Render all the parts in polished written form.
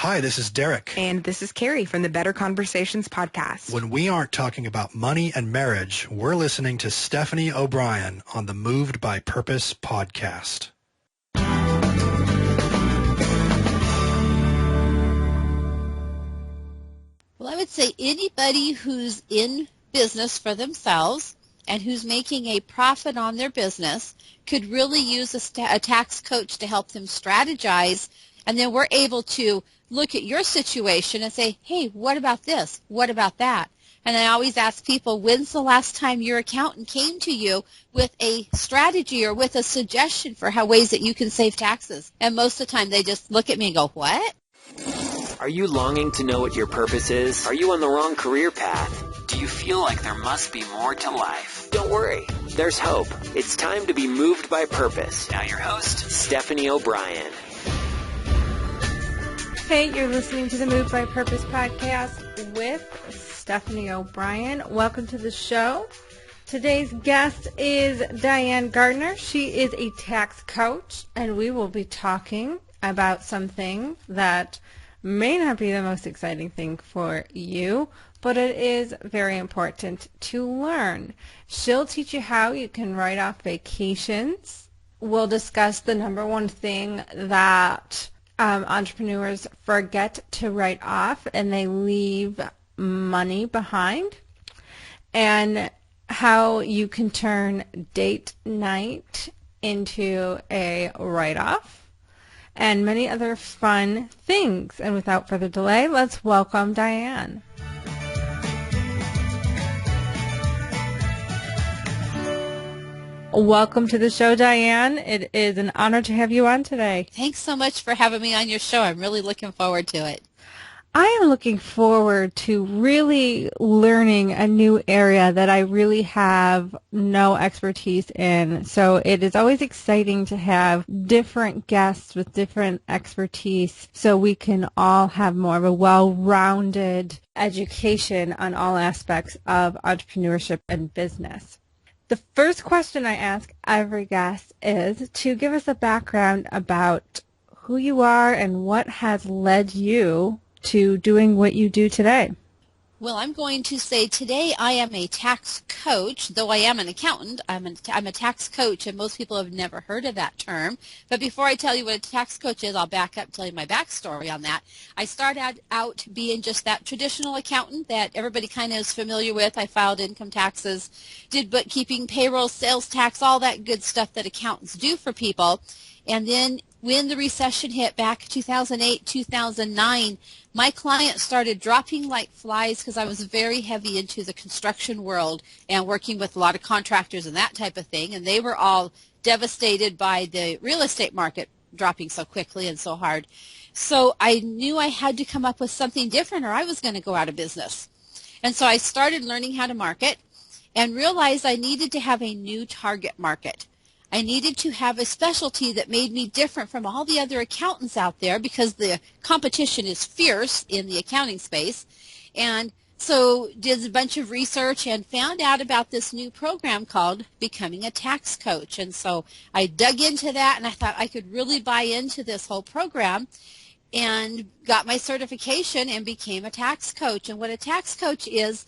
Hi, this is Derek. And this is Carrie from the Better Conversations podcast. When we aren't talking about money and marriage, we're listening to Stephanie O'Brien on the Moved by Purpose podcast. Well, I would say anybody who's in business for themselves and who's making a profit on their business could really use a tax coach to help them strategize, and then we're able to look at your situation and say, hey, what about this? What about that? And I always ask people, when's the last time your accountant came to you with a strategy or with a suggestion for how ways that you can save taxes? And most of the time they just look at me and go, what? Are you longing to know what your purpose is? Are you on the wrong career path? Do you feel like there must be more to life? Don't worry, there's hope. It's time to be moved by purpose. Now your host, Stephanie O'Brien. Hey, you're listening to the Moved by Purpose podcast with Stephanie O'Brien. Welcome to the show. Today's guest is Diane Gardner. She is a tax coach, and we will be talking about something that may not be the most exciting thing for you, but it is very important to learn. She'll teach you how you can write off vacations. We'll discuss the number one thing that entrepreneurs forget to write off, and they leave money behind, and how you can turn date night into a write-off, and many other fun things. And without further delay, let's welcome Diane. Welcome to the show, Diane. It is an honor to have you on today. Thanks so much for having me on your show. I'm really looking forward to it. I am looking forward to really learning a new area that I really have no expertise in. So it is always exciting to have different guests with different expertise so we can all have more of a well-rounded education on all aspects of entrepreneurship and business. The first question I ask every guest is to give us a background about who you are and what has led you to doing what you do today. Well, I'm going to say today I am a tax coach. Though I am an accountant, I'm a tax coach, and most people have never heard of that term. But before I tell you what a tax coach is, I'll back up and tell you my backstory on that. I started out being just that traditional accountant that everybody kind of is familiar with. I filed income taxes, did bookkeeping, payroll, sales tax, all that good stuff that accountants do for people. And then when the recession hit back 2008, 2009, my clients started dropping like flies because I was very heavy into the construction world and working with a lot of contractors and that type of thing. And they were all devastated by the real estate market dropping so quickly and so hard. So I knew I had to come up with something different or I was going to go out of business. And so I started learning how to market and realized I needed to have a new target market. I needed to have a specialty that made me different from all the other accountants out there because the competition is fierce in the accounting space. And so did a bunch of research and found out about this new program called Becoming a Tax Coach. And so I dug into that and I thought I could really buy into this whole program and got my certification and became a tax coach. And what a tax coach is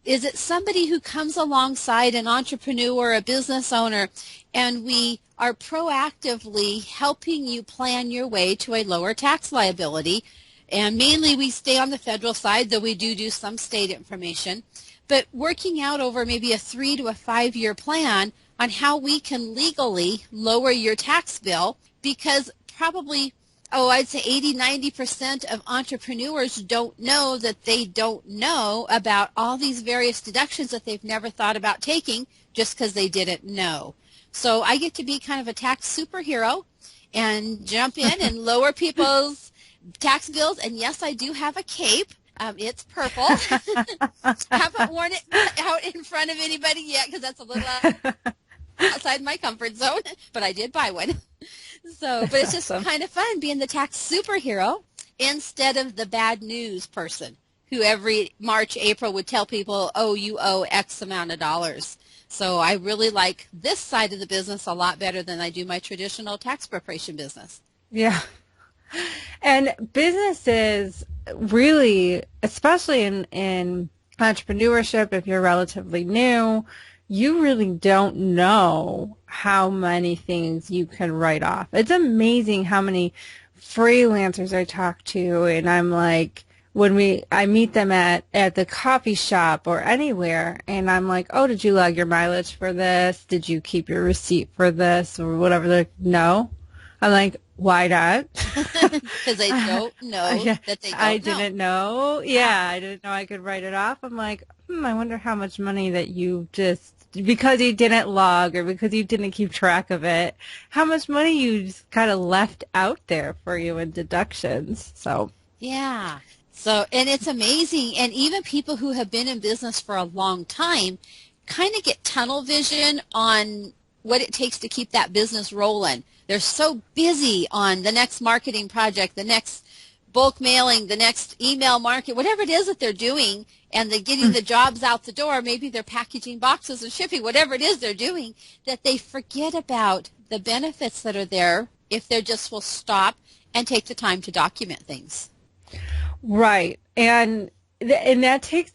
it somebody who comes alongside an entrepreneur, a business owner, and we are proactively helping you plan your way to a lower tax liability. And mainly we stay on the federal side, though we do some state information, but working out over maybe a 3 to a 5 year plan on how we can legally lower your tax bill, because probably I'd say 80-90% of entrepreneurs don't know that they don't know about all these various deductions that they've never thought about taking just because they didn't know. So I get to be kind of a tax superhero and jump in and lower people's tax bills. And yes, I do have a cape. It's purple. Haven't worn it out in front of anybody yet because that's a little outside my comfort zone, but I did buy one. But it's just kind of fun being the tax superhero instead of the bad news person who every March, April would tell people, oh, you owe X amount of dollars. So I really like this side of the business a lot better than I do my traditional tax preparation business. Yeah. And businesses really, especially in entrepreneurship, if you're relatively new, you really don't know how many things you can write off. It's amazing how many freelancers I talk to, and I'm like, I meet them at the coffee shop or anywhere, and I'm like, oh, did you log your mileage for this? Did you keep your receipt for this or whatever? They're like, no. I'm like, why not? Because they don't know that they don't I know. didn't know. Yeah, I didn't know I could write it off. I'm like, I wonder how much money that you just, because you didn't log or because you didn't keep track of it, how much money you just kind of left out there for you in deductions. So Yeah. So, and it's amazing. And even people who have been in business for a long time kind of get tunnel vision on what it takes to keep that business rolling. They're so busy on the next marketing project, the next bulk mailing, the next email market, whatever it is that they're doing, and they're getting the jobs out the door. Maybe they're packaging boxes and shipping, whatever it is they're doing, that they forget about the benefits that are there if they just will stop and take the time to document things. right, and that takes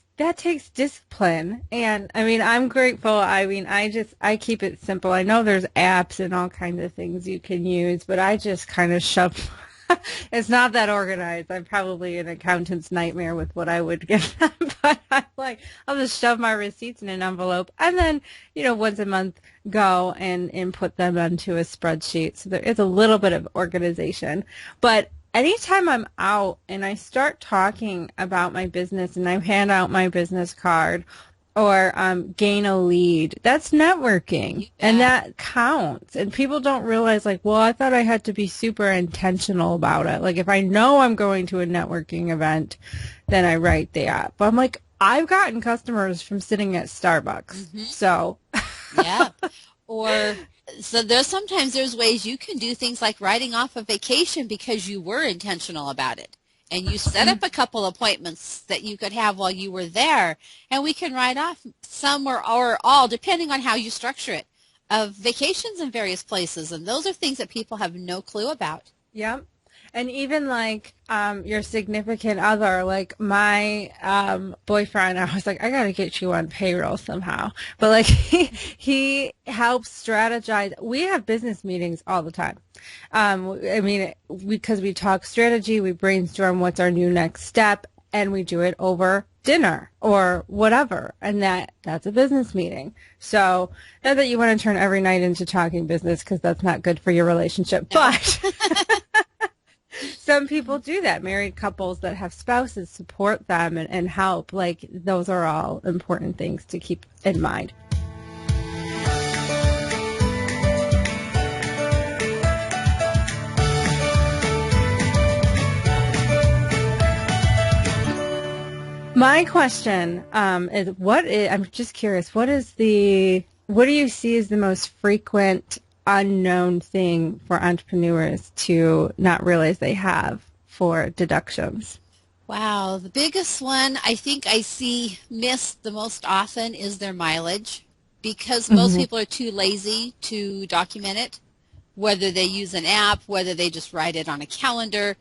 discipline. And I mean, I'm grateful. I mean, I keep it simple. I know there's apps and all kinds of things you can use, but I just kind of shove. It's not that organized. I'm probably an accountant's nightmare with what I would give them, but I'm like, I'll just shove my receipts in an envelope and then, once a month go and input them onto a spreadsheet. So there is a little bit of organization. But anytime I'm out and I start talking about my business and I hand out my business card or gain a lead, that's networking, and that counts. And people don't realize, like, well, I thought I had to be super intentional about it. Like, if I know I'm going to a networking event, then I write the app. But I'm like, I've gotten customers from sitting at Starbucks. Mm-hmm. So yeah. Or so there's ways you can do things like writing off a vacation because you were intentional about it. And you set up a couple appointments that you could have while you were there, and we can write off some or all, depending on how you structure it, of vacations in various places. And those are things that people have no clue about. Yep. And even like your significant other, like my boyfriend, I was like, I got to get you on payroll somehow. But like he helps strategize. We have business meetings all the time. I mean, because we talk strategy, we brainstorm what's our new next step, and we do it over dinner or whatever. And that's a business meeting. So not that you want to turn every night into talking business, because that's not good for your relationship. No. But some people do that. Married couples that have spouses support them and help. Like, those are all important things to keep in mind. My question is, I'm just curious, what do you see as the most frequent unknown thing for entrepreneurs to not realize they have for deductions? Wow, the biggest one I think I see missed the most often is their mileage, because most people are too lazy to document it, whether they use an app, whether they just write it on a calendar,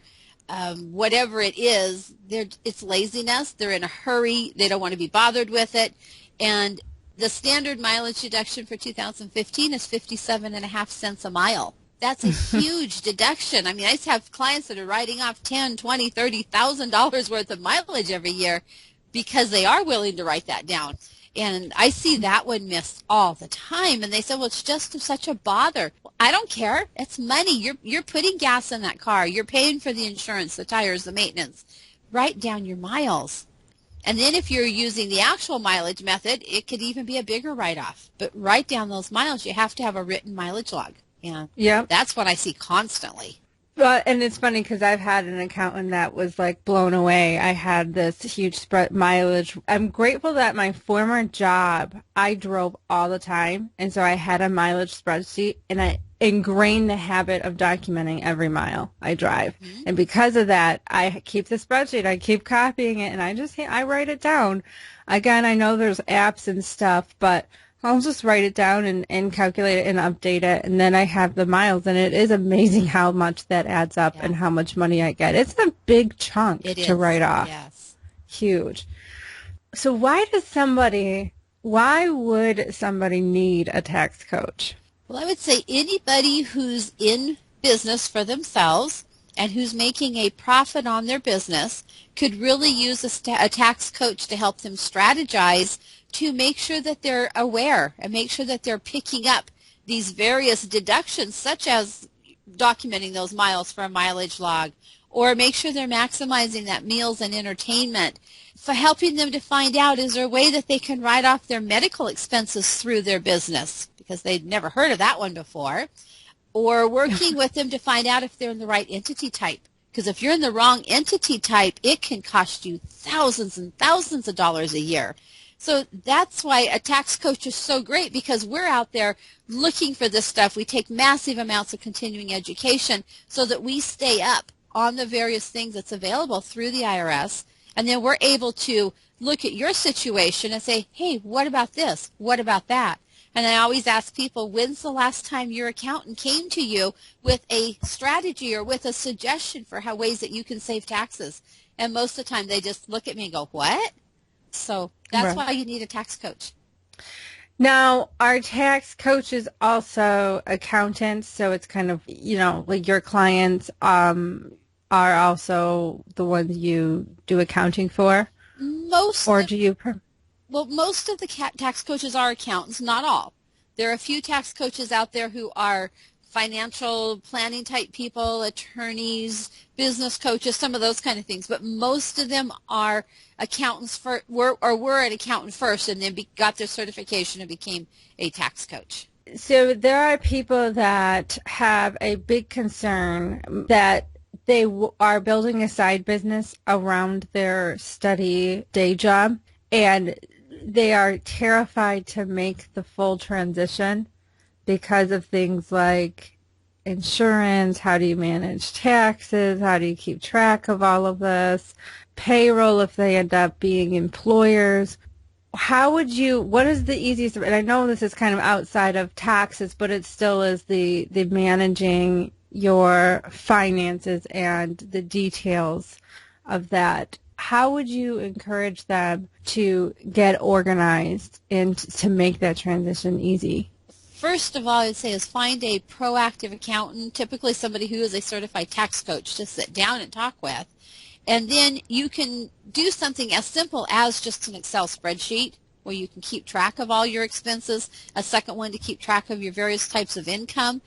whatever it is, it's laziness. They're in a hurry. They don't want to be bothered with it. And the standard mileage deduction for 2015 is 57.5 cents a mile. That's a huge deduction. I mean, I have clients that are writing off $10,000, $20,000, $30,000 worth of mileage every year because they are willing to write that down. And I see that one missed all the time. And they say, well, it's just such a bother. Well, I don't care. It's money. You're putting gas in that car. You're paying for the insurance, the tires, the maintenance. Write down your miles. And then if you're using the actual mileage method, it could even be a bigger write-off. But write down those miles. You have to have a written mileage log. Yeah, that's what I see constantly. Well, and it's funny because I've had an accountant that was like blown away. I had this huge spread mileage. I'm grateful that my former job, I drove all the time. And so I had a mileage spreadsheet, and I ingrained the habit of documenting every mile I drive. Mm-hmm. And because of that, I keep the spreadsheet. I keep copying it, and I write it down. Again, I know there's apps and stuff, but I'll just write it down and calculate it and update it, and then I have the miles, and it is amazing how much that adds up and how much money I get. It's a big chunk to write off. Yes. Huge. So why would somebody need a tax coach? Well, I would say anybody who's in business for themselves and who's making a profit on their business could really use a tax coach to help them strategize to make sure that they're aware and make sure that they're picking up these various deductions, such as documenting those miles for a mileage log, or make sure they're maximizing that meals and entertainment, for helping them to find out, is there a way that they can write off their medical expenses through their business, because they'd never heard of that one before, or working with them to find out if they're in the right entity type. Because if you're in the wrong entity type, it can cost you thousands and thousands of dollars a year. So that's why a tax coach is so great, because we're out there looking for this stuff. We take massive amounts of continuing education so that we stay up on the various things that's available through the IRS, and then we're able to look at your situation and say, hey, what about this? What about that? And I always ask people, when's the last time your accountant came to you with a strategy or with a suggestion for how ways that you can save taxes? And most of the time they just look at me and go, what? So that's why you need a tax coach. Now, are tax coaches also accountants? So it's kind of, like your clients are also the ones you do accounting for? Most of the tax coaches are accountants, not all. There are a few tax coaches out there who are financial planning type people, attorneys, business coaches, some of those kind of things. But most of them are accountants were an accountant first and then got their certification and became a tax coach. So there are people that have a big concern that they are building a side business around their study day job, and they are terrified to make the full transition because of things like insurance, how do you manage taxes, how do you keep track of all of this, payroll if they end up being employers. What is the easiest, and I know this is kind of outside of taxes, but it still is the managing your finances and the details of that. How would you encourage them to get organized and to make that transition easy? First of all, I would say is find a proactive accountant, typically somebody who is a certified tax coach, to sit down and talk with. And then you can do something as simple as just an Excel spreadsheet where you can keep track of all your expenses, a second one to keep track of your various types of income,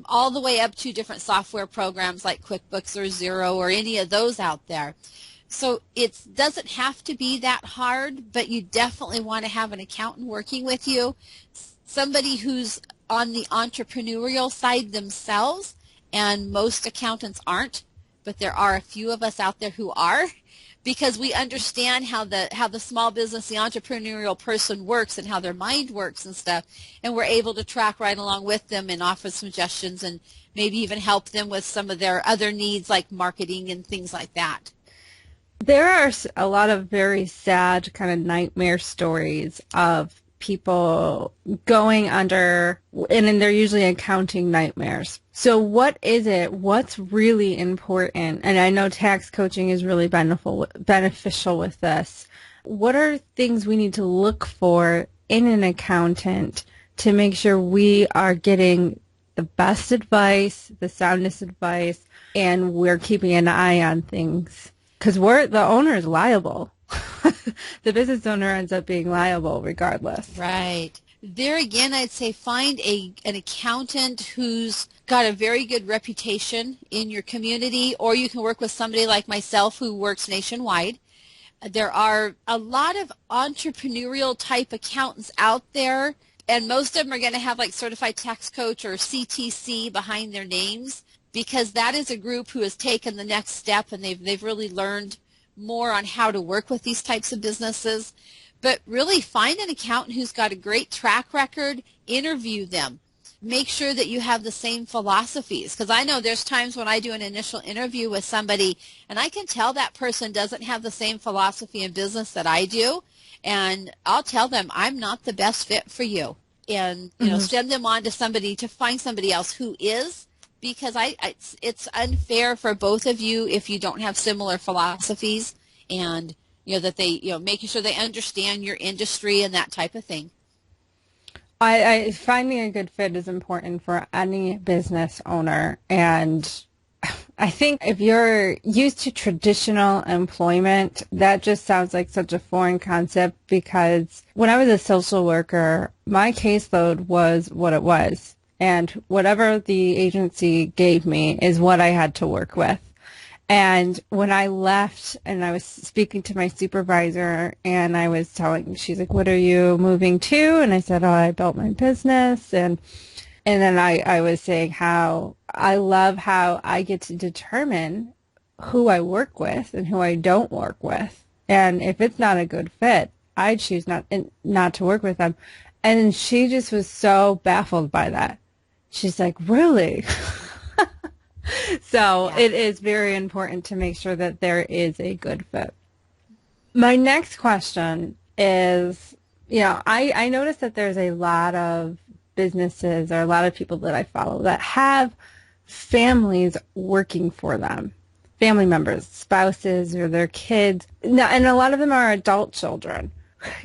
all the way up to different software programs like QuickBooks or Xero or any of those out there. So it doesn't have to be that hard, but you definitely want to have an accountant working with you, somebody who's on the entrepreneurial side themselves, and most accountants aren't, but there are a few of us out there who are, because we understand how the small business, the entrepreneurial person works and how their mind works and stuff, and we're able to track right along with them and offer suggestions and maybe even help them with some of their other needs like marketing and things like that. There are a lot of very sad kind of nightmare stories of people going under, and then they're usually accounting nightmares. So what's really important? And I know tax coaching is really beneficial with this. What are things we need to look for in an accountant to make sure we are getting the best advice, the soundest advice, and we're keeping an eye on things? Because the owner is liable. The business owner ends up being liable regardless. Right. There again, I'd say find an accountant who's got a very good reputation in your community, or you can work with somebody like myself who works nationwide. There are a lot of entrepreneurial type accountants out there, and most of them are going to have like certified tax coach or CTC behind their names, because that is a group who has taken the next step and they've really learned more on how to work with these types of businesses. But really find an accountant who's got a great track record, interview them. make sure that you have the same philosophies. Because I know there's times when I do an initial interview with somebody and I can tell that person doesn't have the same philosophy in business that I do. And I'll tell them I'm not the best fit for you. And, send them on to somebody to find somebody else who is, because it's unfair for both of you if you don't have similar philosophies, and, that they, making sure they understand your industry and that type of thing. I finding a good fit is important for any business owner, and I think if you're used to traditional employment, that just sounds like such a foreign concept, because when I was a social worker, my caseload was what it was, and whatever the agency gave me is what I had to work with. And when I left and I was speaking to my supervisor and I was telling, she's like, what are you moving to? And I said, oh, I built my business. And then I was saying how I love how I get to determine who I work with and who I don't work with. And if it's not a good fit, I choose not to work with them. And she just was so baffled by that. She's like, really? So It is very important to make sure that there is a good fit. My next question is, I noticed that there's a lot of businesses or a lot of people that I follow that have families working for them, family members, spouses, or their kids. Now, and a lot of them are adult children.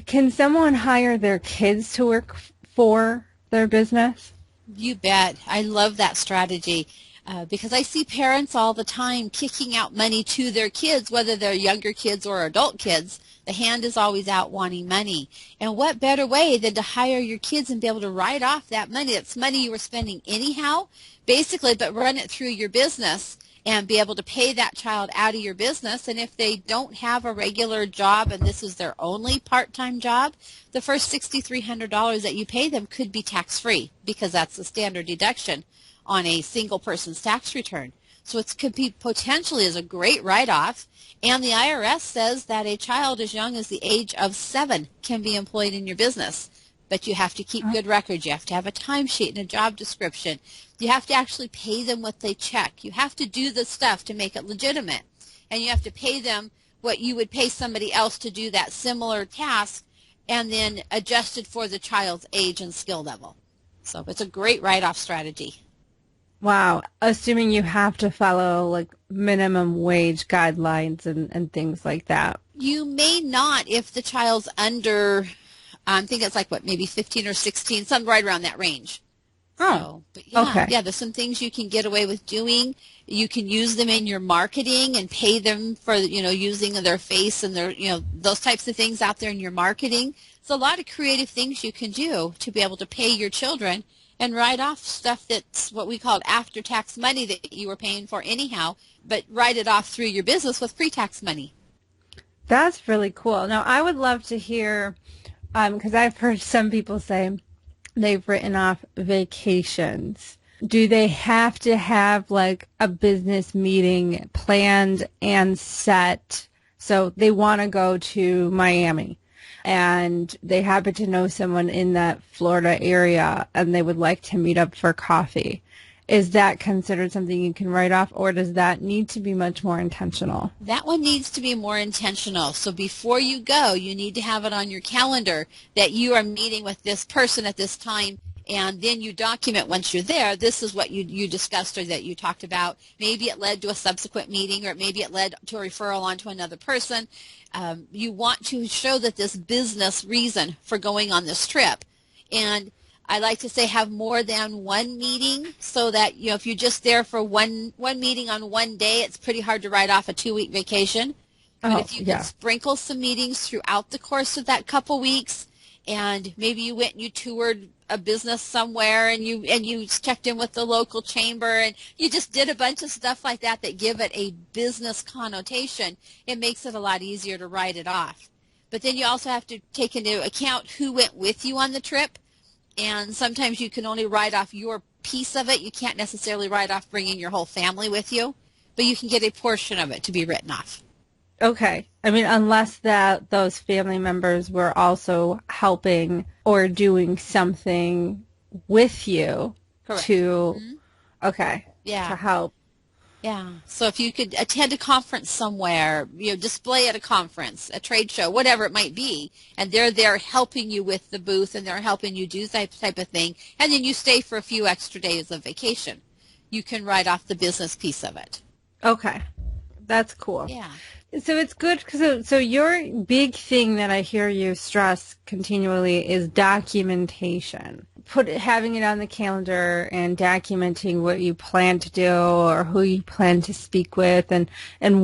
Can someone hire their kids to work for their business? You bet. I love that strategy. Because I see parents all the time kicking out money to their kids, whether they're younger kids or adult kids. The hand is always out wanting money. And what better way than to hire your kids and be able to write off that money? It's money you were spending anyhow, basically, but run it through your business and be able to pay that child out of your business. And if they don't have a regular job and this is their only part-time job, the first $6,300 that you pay them could be tax-free, because that's the standard deduction on a single person's tax return. So it could be potentially as a great write-off. And the IRS says that a child as young as the age of 7 can be employed in your business. But you have to keep good records. You have to have a timesheet and a job description. You have to actually pay them what they check. You have to do the stuff to make it legitimate. And you have to pay them what you would pay somebody else to do that similar task, and then adjusted for the child's age and skill level. So it's a great write-off strategy. Wow. Assuming you have to follow like minimum wage guidelines and things like that. You may not if the child's under, I think it's like maybe 15 or 16, something right around that range. Oh, but yeah, okay. Yeah, there's some things you can get away with doing. You can use them in your marketing and pay them for, using their face and their, those types of things out there in your marketing. So a lot of creative things you can do to be able to pay your children and write off stuff that's what we call after-tax money that you were paying for anyhow, but write it off through your business with pre-tax money. That's really cool. Now, I would love to hear, because I've heard some people say they've written off vacations. Do they have to have like a business meeting planned and set? So they want to go to Miami, and they happen to know someone in that Florida area, and they would like to meet up for coffee. Is that considered something you can write off, or does that need to be much more intentional? That one needs to be more intentional. So before you go, you need to have it on your calendar that you are meeting with this person at this time, and then you document once you're there, this is what you discussed or that you talked about. Maybe it led to a subsequent meeting, or maybe it led to a referral on to another person. You want to show that this business reason for going on this trip. And I like to say have more than one meeting, so that if you're just there for one meeting on one day, it's pretty hard to write off a 2-week vacation. But if you can sprinkle some meetings throughout the course of that couple weeks, and maybe you went and you toured a business somewhere, and you checked in with the local chamber, and you just did a bunch of stuff like that give it a business connotation, it makes it a lot easier to write it off. But then you also have to take into account who went with you on the trip. And sometimes you can only write off your piece of it. You can't necessarily write off bringing your whole family with you, but you can get a portion of it to be written off. Okay. I mean, unless those family members were also helping or doing something with you Correct. to, to Yeah. help. Yeah. So if you could attend a conference somewhere, display at a conference, a trade show, whatever it might be, and they're there helping you with the booth and they're helping you do that type of thing, and then you stay for a few extra days of vacation, you can write off the business piece of it. Okay. That's cool. Yeah. So it's good because so your big thing that I hear you stress continually is documentation. Having it on the calendar and documenting what you plan to do or who you plan to speak with and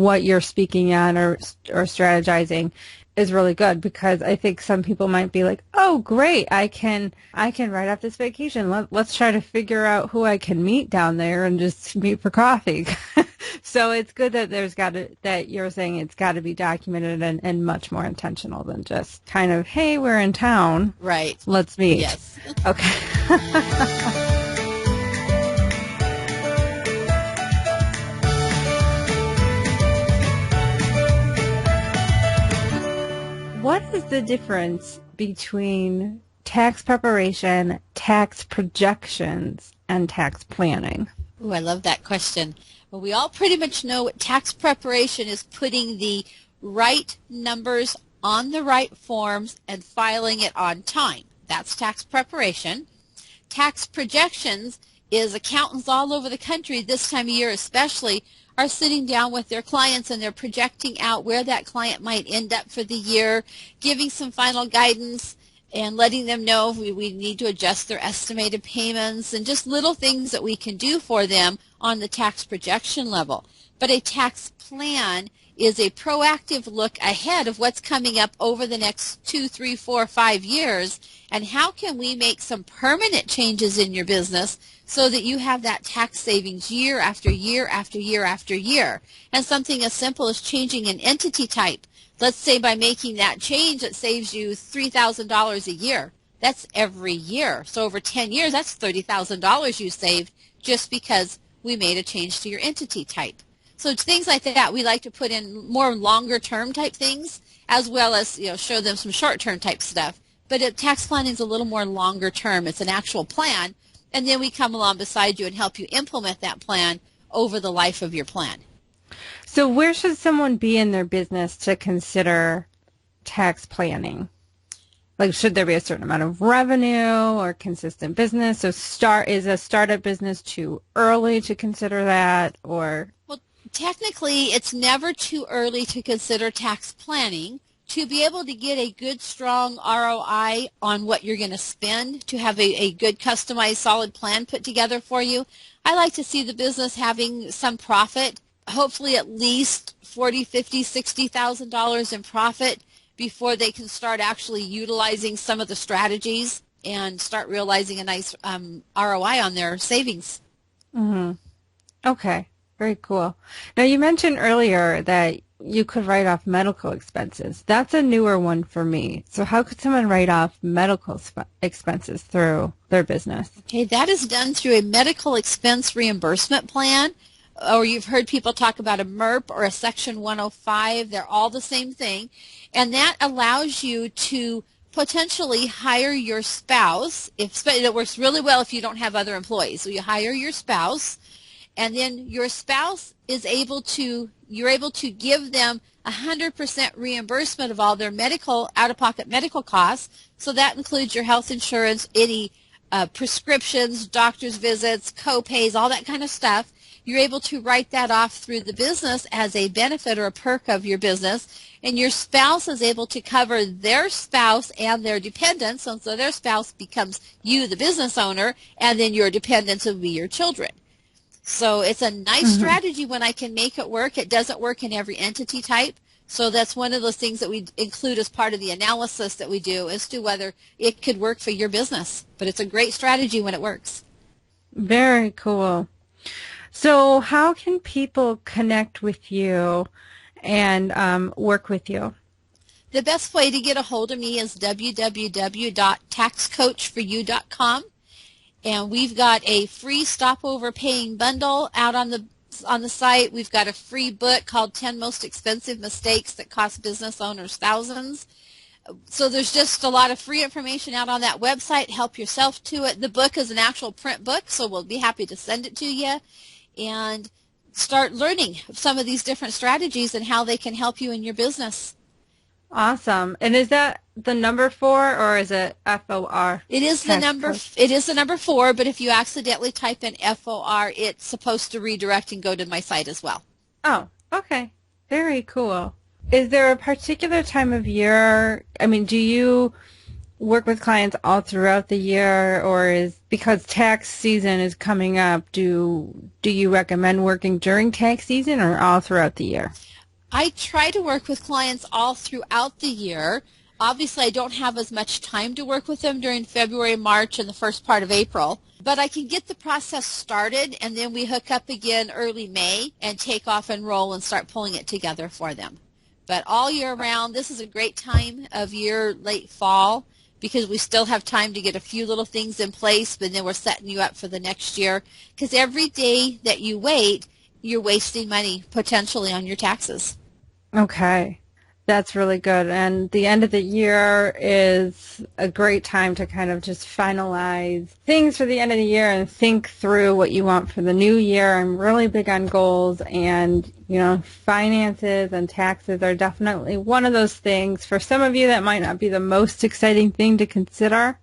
what you're speaking on or strategizing is really good, because I think some people might be like, oh, great, I can write off this vacation. Let's try to figure out who I can meet down there and just meet for coffee. So it's good that that you're saying it's got to be documented and much more intentional than just kind of, hey, we're in town. Right. Let's meet. Yes. Okay. What is the difference between tax preparation, tax projections, and tax planning? Ooh, I love that question. Well, we all pretty much know what tax preparation is: putting the right numbers on the right forms and filing it on time. That's tax preparation. Tax projections is accountants all over the country, this time of year especially, are sitting down with their clients and they're projecting out where that client might end up for the year, giving some final guidance and letting them know if we need to adjust their estimated payments, and just little things that we can do for them on the tax projection level. But a tax plan is a proactive look ahead of what's coming up over the next 2, 3, 4, 5 years, and how can we make some permanent changes in your business so that you have that tax savings year after year after year after year. And something as simple as changing an entity type. Let's say by making that change, it saves you $3,000 a year. That's every year. So over 10 years, that's $30,000 you saved just because we made a change to your entity type. So things like that, we like to put in more longer term type things, as well as show them some short term type stuff. But tax planning is a little more longer term. It's an actual plan, and then we come along beside you and help you implement that plan over the life of your plan. So where should someone be in their business to consider tax planning? Like, should there be a certain amount of revenue or consistent business? So is a startup business too early to consider that, or? Well, technically, it's never too early to consider tax planning. To be able to get a good, strong ROI on what you're going to spend, to have a good, customized, solid plan put together for you, I like to see the business having some profit, hopefully at least $40,000, $50,000, $60,000 in profit before they can start actually utilizing some of the strategies and start realizing a nice ROI on their savings. Mm-hmm. Okay, very cool. Now, you mentioned earlier that you could write off medical expenses. That's a newer one for me. So how could someone write off medical expenses through their business? Okay, that is done through a medical expense reimbursement plan, or you've heard people talk about a MERP or a Section 105. They're all the same thing. And that allows you to potentially hire your spouse. It works really well if you don't have other employees. So you hire your spouse, and then your spouse is you're able to give them 100% reimbursement of all their out-of-pocket medical costs. So that includes your health insurance, any prescriptions, doctor's visits, co-pays, all that kind of stuff. You're able to write that off through the business as a benefit or a perk of your business, and your spouse is able to cover their spouse and their dependents, and so their spouse becomes you, the business owner, and then your dependents will be your children. So it's a nice strategy when I can make it work. It doesn't work in every entity type, so that's one of those things that we include as part of the analysis that we do as to whether it could work for your business. But it's a great strategy when it works. Very cool. So how can people connect with you and work with you? The best way to get a hold of me is www.taxcoachforyou.com. And we've got a free stopover paying bundle out on the site. We've got a free book called 10 Most Expensive Mistakes That Cost Business Owners Thousands. So there's just a lot of free information out on that website. Help yourself to it. The book is an actual print book, so we'll be happy to send it to you and start learning some of these different strategies and how they can help you in your business. Awesome. And is that the number 4 or is it FOR? It is the number. It is the number 4, but if you accidentally type in FOR, it's supposed to redirect and go to my site as well. Oh, okay. Very cool. Is there a particular time of year? I mean, do you work with clients all throughout the year, or is because tax season is coming up, do you recommend working during tax season or all throughout the year? I try to work with clients all throughout the year. Obviously, I don't have as much time to work with them during February, March, and the first part of April. But I can get the process started, and then we hook up again early May and take off and roll and start pulling it together for them. But all year round, this is a great time of year, late fall, because we still have time to get a few little things in place, but then we're setting you up for the next year. Because every day that you wait, you're wasting money potentially on your taxes. Okay. That's really good. And the end of the year is a great time to kind of just finalize things for the end of the year and think through what you want for the new year. I'm really big on goals, and, finances and taxes are definitely one of those things. For some of you, that might not be the most exciting thing to consider.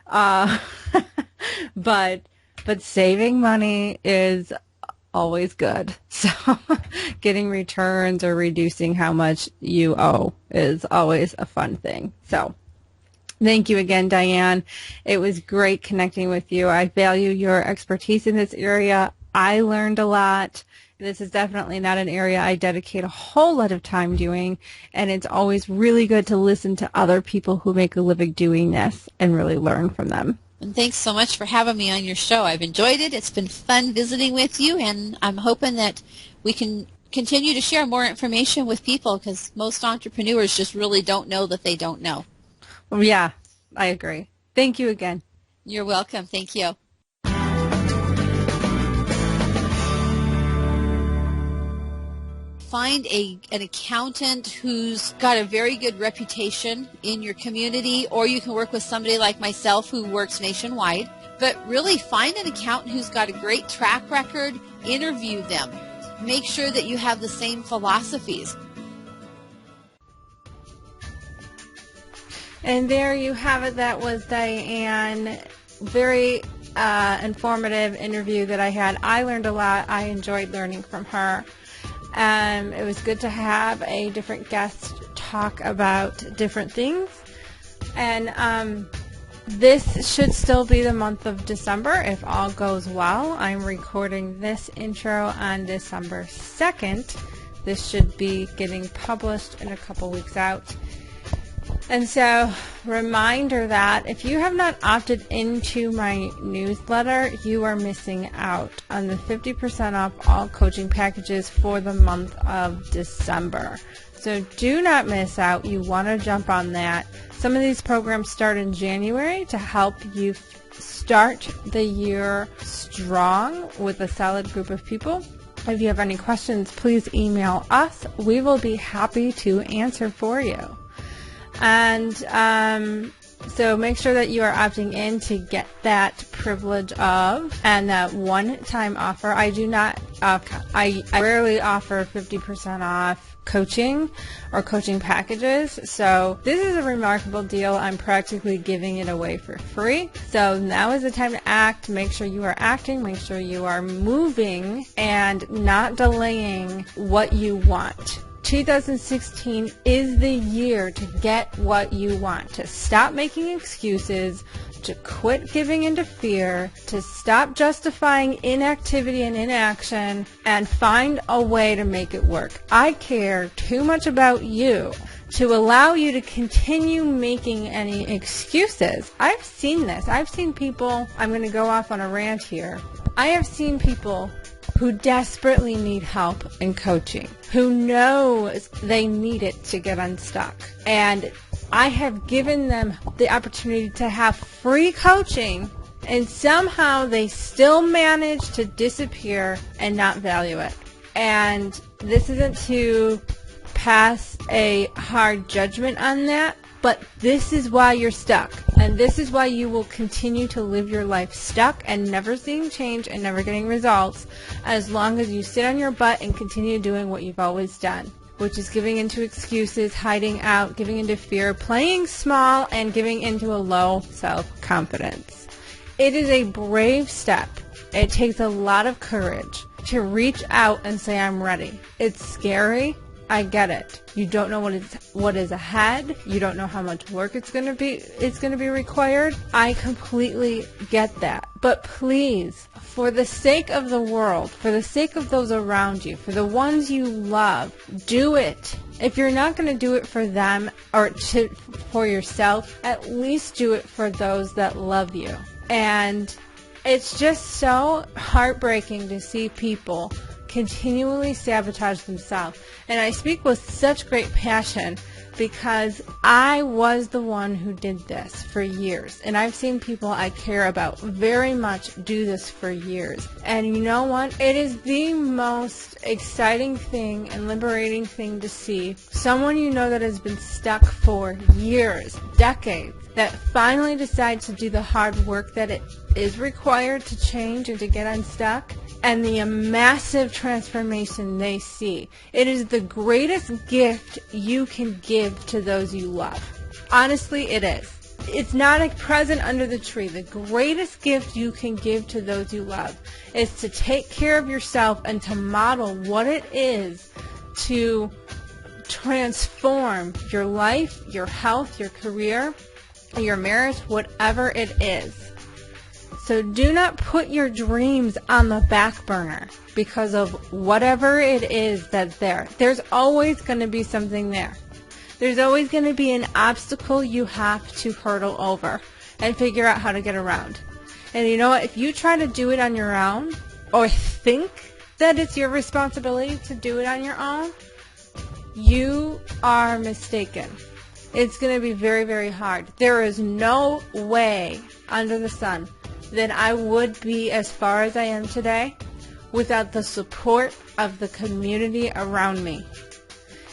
But saving money is always good. So getting returns or reducing how much you owe is always a fun thing. So thank you again, Diane. It was great connecting with you. I value your expertise in this area. I learned a lot. This is definitely not an area I dedicate a whole lot of time doing, and it's always really good to listen to other people who make a living doing this and really learn from them. And thanks so much for having me on your show. I've enjoyed it. It's been fun visiting with you, and I'm hoping that we can continue to share more information with people, because most entrepreneurs just really don't know that they don't know. Well, yeah, I agree. Thank you again. You're welcome. Thank you. Find an accountant who's got a very good reputation in your community, or you can work with somebody like myself who works nationwide. But really find an accountant who's got a great track record. Interview them. Make sure that you have the same philosophies. And there you have it. That was Diane. Very informative interview that I had. I learned a lot. I enjoyed learning from her. It was good to have a different guest talk about different things. And this should still be the month of December if all goes well. I'm recording this intro on December 2nd. This should be getting published in a couple weeks out. And so, reminder that if you have not opted into my newsletter, you are missing out on the 50% off all coaching packages for the month of December. So do not miss out. You want to jump on that. Some of these programs start in January to help you start the year strong with a solid group of people. If you have any questions, please email us. We will be happy to answer for you. And so make sure that you are opting in to get that privilege of and that one-time offer. I rarely offer 50% off coaching or coaching packages. So this is a remarkable deal. I'm practically giving it away for free. So now is the time to act. Make sure you are acting. Make sure you are moving and not delaying what you want. 2016 is the year to get what you want, to stop making excuses, to quit giving into fear, to stop justifying inactivity and inaction, and find a way to make it work. I care too much about you to allow you to continue making any excuses. I've seen this. I've seen people, I'm going to go off on a rant here. I have seen people who desperately need help in coaching, who knows they need it to get unstuck. And I have given them the opportunity to have free coaching, and somehow they still manage to disappear and not value it. And this isn't to pass a hard judgment on that. But this is why you're stuck. And this is why you will continue to live your life stuck and never seeing change and never getting results as long as you sit on your butt and continue doing what you've always done, which is giving into excuses, hiding out, giving into fear, playing small, and giving into a low self-confidence. It is a brave step. It takes a lot of courage to reach out and say, I'm ready. It's scary. I get it. You don't know what is ahead. You don't know how much work it's going to be required. I completely get that. But please, for the sake of the world, for the sake of those around you, for the ones you love, do it. If you're not going to do it for them or for yourself, at least do it for those that love you. And it's just so heartbreaking to see people continually sabotage themselves. And I speak with such great passion because I was the one who did this for years. And I've seen people I care about very much do this for years. And you know what? It is the most exciting thing and liberating thing to see someone you know that has been stuck for years, decades, that finally decides to do the hard work that it is required to change and to get unstuck, and the massive transformation they see. It is the greatest gift you can give to those you love. Honestly, it is. It's not a present under the tree. The greatest gift you can give to those you love is to take care of yourself and to model what it is to transform your life, your health, your career, your marriage, whatever it is. So do not put your dreams on the back burner because of whatever it is that's there. There's always going to be something there. There's always going to be an obstacle you have to hurdle over and figure out how to get around. And you know what? If you try to do it on your own or think that it's your responsibility to do it on your own, you are mistaken. It's going to be very, very hard. There is no way under the sun that I would be as far as I am today without the support of the community around me.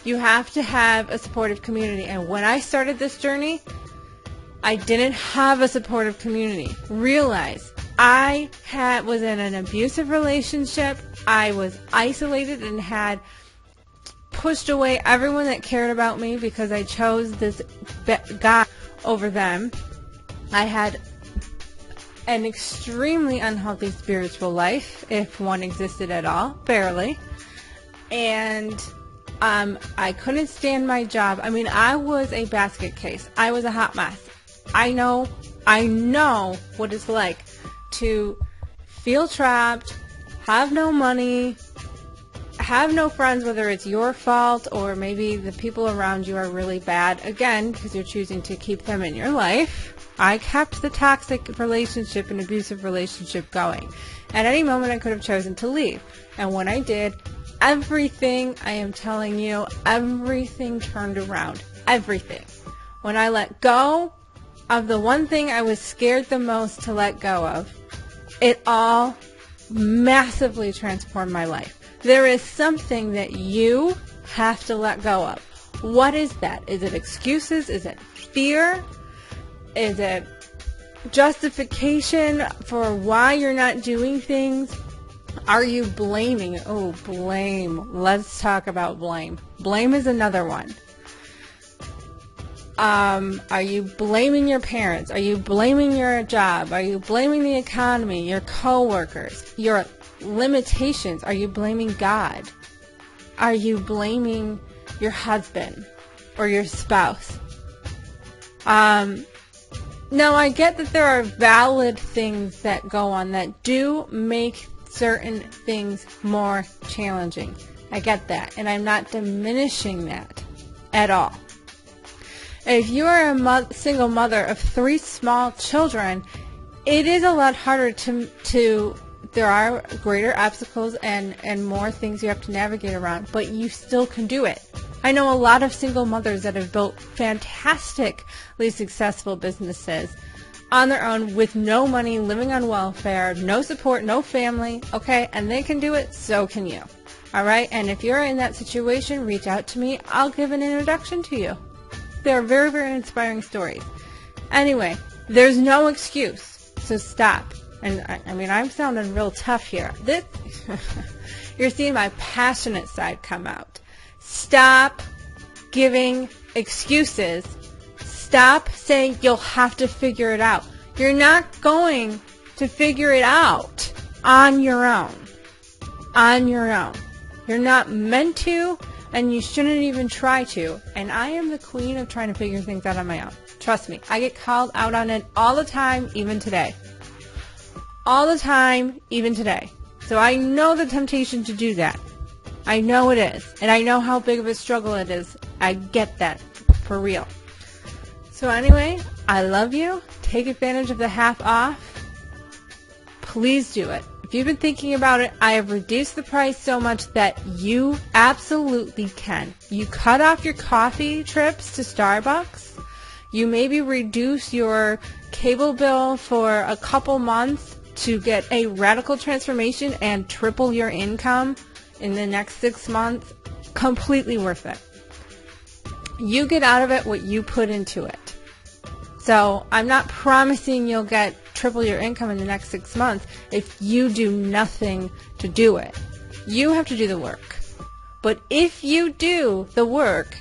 You have to have a supportive community. And when I started this journey, I didn't have a supportive community. Realize I was in an abusive relationship. I was isolated and had pushed away everyone that cared about me because I chose this guy over them. I had an extremely unhealthy spiritual life, if one existed at all, barely. And I couldn't stand my job. I mean, I was a basket case. I was a hot mess. I know what it's like to feel trapped, have no money, have no friends, whether it's your fault or maybe the people around you are really bad, again, because you're choosing to keep them in your life. I kept the toxic relationship and abusive relationship going. At any moment, I could have chosen to leave. And when I did, everything, I am telling you, everything turned around. Everything. When I let go of the one thing I was scared the most to let go of, it all massively transformed my life. There is something that you have to let go of. What is that? Is it excuses? Is it fear? Is it justification for why you're not doing things? Are you blaming? Oh, blame. Let's talk about blame. Blame is another one. Are you blaming your parents? Are you blaming your job? Are you blaming the economy, your coworkers, your limitations? Are you blaming God? Are you blaming your husband or your spouse? Now, I get that there are valid things that go on that do make certain things more challenging. I get that, and I'm not diminishing that at all. If you are a single mother of 3 small children, it is a lot harder there are greater obstacles and more things you have to navigate around, but you still can do it. I know a lot of single mothers that have built fantastically successful businesses on their own with no money, living on welfare, no support, no family, okay? And they can do it, so can you. All right? And if you're in that situation, reach out to me. I'll give an introduction to you. They're very, very inspiring stories. Anyway, there's no excuse, so stop. And I mean, I'm sounding real tough here. You're seeing my passionate side come out. Stop giving excuses. Stop saying you'll have to figure it out. You're not going to figure it out on your own. On your own. You're not meant to, and you shouldn't even try to. And I am the queen of trying to figure things out on my own. Trust me, I get called out on it all the time, even today. All the time, even today. So I know the temptation to do that. I know it is. And I know how big of a struggle it is. I get that. For real. So anyway, I love you. Take advantage of the half off. Please do it. If you've been thinking about it, I have reduced the price so much that you absolutely can. You cut off your coffee trips to Starbucks. You maybe reduce your cable bill for a couple months to get a radical transformation and triple your income in the next 6 months. Completely worth it. You get out of it what you put into it. So I'm not promising you'll get triple your income in the next 6 months if you do nothing to do it. You have to do the work. But if you do the work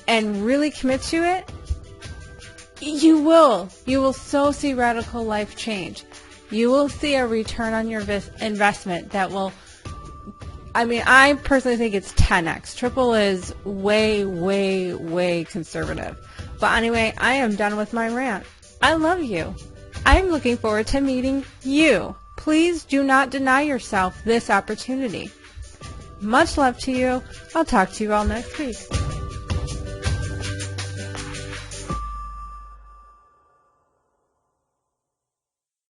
and really commit to it, you will. You will so see radical life change. You will see a return on your investment that will, I mean, I personally think it's 10x. Triple is way, way, way conservative. But anyway, I am done with my rant. I love you. I'm looking forward to meeting you. Please do not deny yourself this opportunity. Much love to you. I'll talk to you all next week.